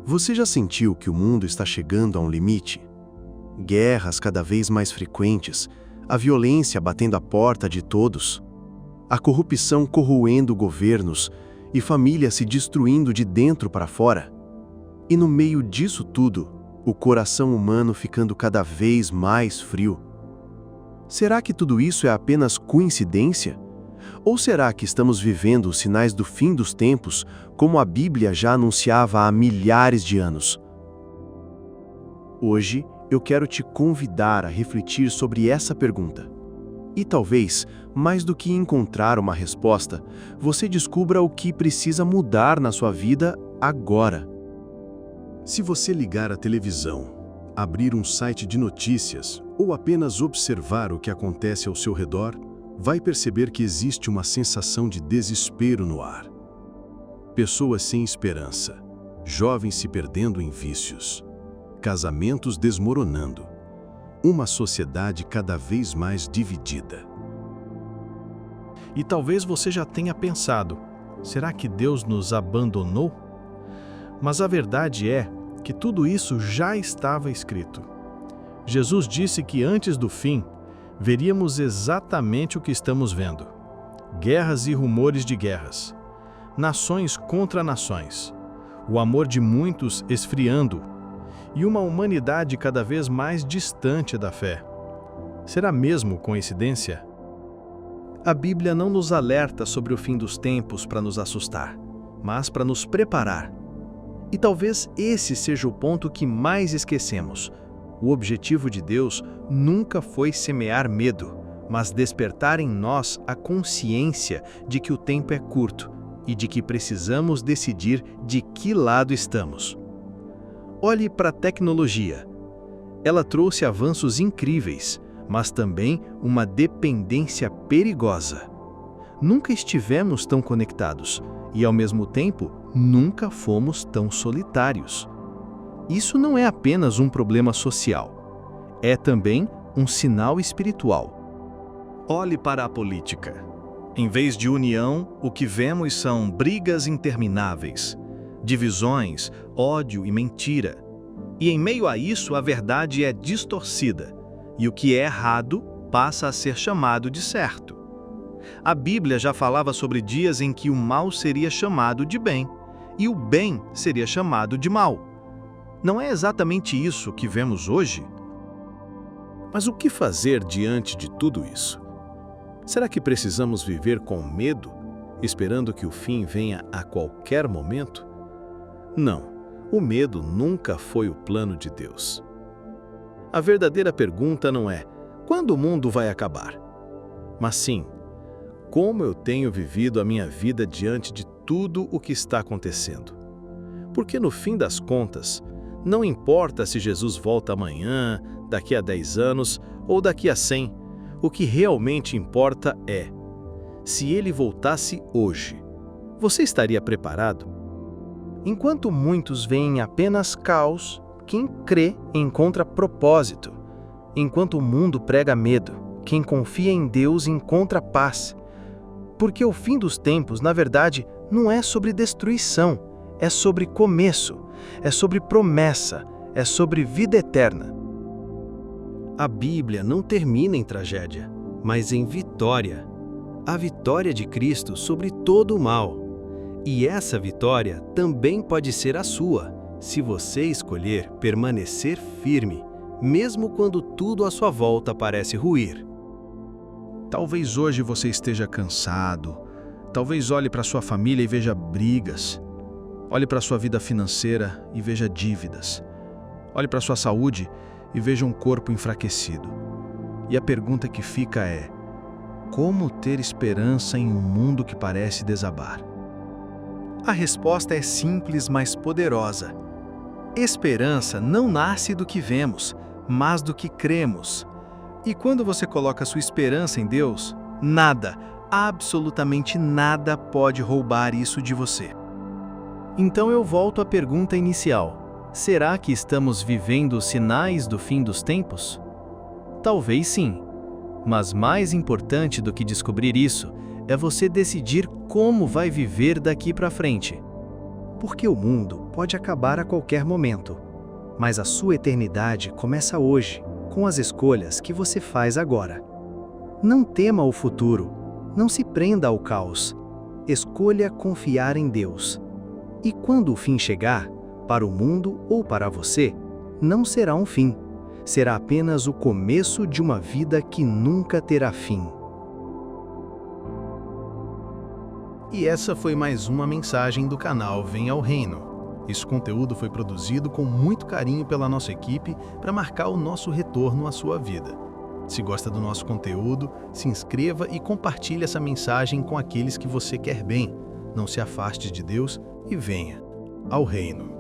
Você já sentiu que o mundo está chegando a um limite? Guerras cada vez mais frequentes, a violência batendo a porta de todos, a corrupção corroendo governos e famílias se destruindo de dentro para fora. E no meio disso tudo, o coração humano ficando cada vez mais frio. Será que tudo isso é apenas coincidência? Ou será que estamos vivendo os sinais do fim dos tempos, como a Bíblia já anunciava há milhares de anos? Hoje, eu quero te convidar a refletir sobre essa pergunta. E talvez, mais do que encontrar uma resposta, você descubra o que precisa mudar na sua vida agora. Se você ligar a televisão, abrir um site de notícias ou apenas observar o que acontece ao seu redor, vai perceber que existe uma sensação de desespero no ar. Pessoas sem esperança, jovens se perdendo em vícios, casamentos desmoronando, uma sociedade cada vez mais dividida. E talvez você já tenha pensado, será que Deus nos abandonou? Mas a verdade é que tudo isso já estava escrito. Jesus disse que antes do fim, veríamos exatamente o que estamos vendo. Guerras e rumores de guerras. Nações contra nações. O amor de muitos esfriando. E uma humanidade cada vez mais distante da fé. Será mesmo coincidência? A Bíblia não nos alerta sobre o fim dos tempos para nos assustar, mas para nos preparar. E talvez esse seja o ponto que mais esquecemos. O objetivo de Deus nunca foi semear medo, mas despertar em nós a consciência de que o tempo é curto e de que precisamos decidir de que lado estamos. Olhe para a tecnologia. Ela trouxe avanços incríveis, mas também uma dependência perigosa. Nunca estivemos tão conectados e, ao mesmo tempo, nunca fomos tão solitários. Isso não é apenas um problema social, é também um sinal espiritual. Olhe para a política. Em vez de união, o que vemos são brigas intermináveis, divisões, ódio e mentira. E em meio a isso, a verdade é distorcida, e o que é errado passa a ser chamado de certo. A Bíblia já falava sobre dias em que o mal seria chamado de bem, e o bem seria chamado de mal. Não é exatamente isso que vemos hoje? Mas o que fazer diante de tudo isso? Será que precisamos viver com medo, esperando que o fim venha a qualquer momento? Não, o medo nunca foi o plano de Deus. A verdadeira pergunta não é quando o mundo vai acabar, mas sim, como eu tenho vivido a minha vida diante de tudo o que está acontecendo. Porque no fim das contas, não importa se Jesus volta amanhã, daqui a 10 anos ou daqui a 100, o que realmente importa é, se ele voltasse hoje, você estaria preparado? Enquanto muitos veem apenas caos, quem crê encontra propósito. Enquanto o mundo prega medo, quem confia em Deus encontra paz. Porque o fim dos tempos, na verdade, não é sobre destruição, é sobre começo, é sobre promessa, é sobre vida eterna. A Bíblia não termina em tragédia, mas em vitória. A vitória de Cristo sobre todo o mal. E essa vitória também pode ser a sua, se você escolher permanecer firme, mesmo quando tudo à sua volta parece ruir. Talvez hoje você esteja cansado, talvez olhe para sua família e veja brigas, olhe para sua vida financeira e veja dívidas, olhe para sua saúde e veja um corpo enfraquecido. E a pergunta que fica é: como ter esperança em um mundo que parece desabar? A resposta é simples, mas poderosa. Esperança não nasce do que vemos, mas do que cremos. E quando você coloca sua esperança em Deus, nada, absolutamente nada pode roubar isso de você. Então eu volto à pergunta inicial. Será que estamos vivendo os sinais do fim dos tempos? Talvez sim. Mas mais importante do que descobrir isso, é você decidir como vai viver daqui para frente. porque o mundo pode acabar a qualquer momento, mas a sua eternidade começa hoje, com as escolhas que você faz agora. Não tema o futuro, não se prenda ao caos. Escolha confiar em Deus. E quando o fim chegar, para o mundo ou para você, não será um fim. Será apenas o começo de uma vida que nunca terá fim. E essa foi mais uma mensagem do canal Venha ao Reino. Esse conteúdo foi produzido com muito carinho pela nossa equipe para marcar o nosso retorno à sua vida. Se gosta do nosso conteúdo, se inscreva e compartilhe essa mensagem com aqueles que você quer bem. Não se afaste de Deus e venha ao Reino.